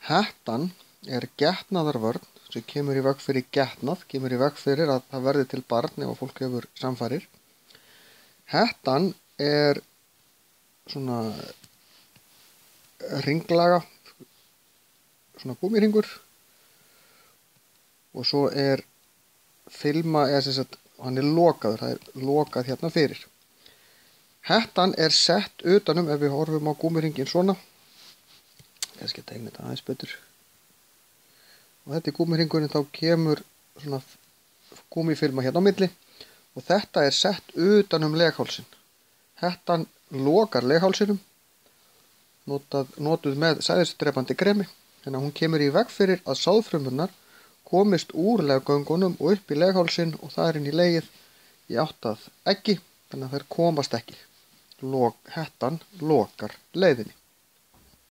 Hettan er getnaðarvörn sem kemur í veg fyrir getnað, kemur í veg fyrir að það verði til barn ef fólk hefur samfarir. Hettan er svona ringlaga, svona gúmmíhringur, og svo er filma, hann er lokaður, það er lokað hérna fyrir. Hettan er sett utanum, ef við horfum á gúmmíhringinn svona, ég skal tegna þetta aðeins betur, og þetta er gúmmíhringurinn, þá kemur svona gúmmífilma hérna á milli og þetta er sett utanum leghálsinn. Hettan lokar leghálsinum, notuð með sæðisdrepandi kremi, þannig að hún kemur í veg fyrir að sáðfrumurnar komist úr leggöngunum og upp í leghálsinn og það er inn í legið í átt að eggi, þannig að þær komast ekki. Hettan lokar leiðinni.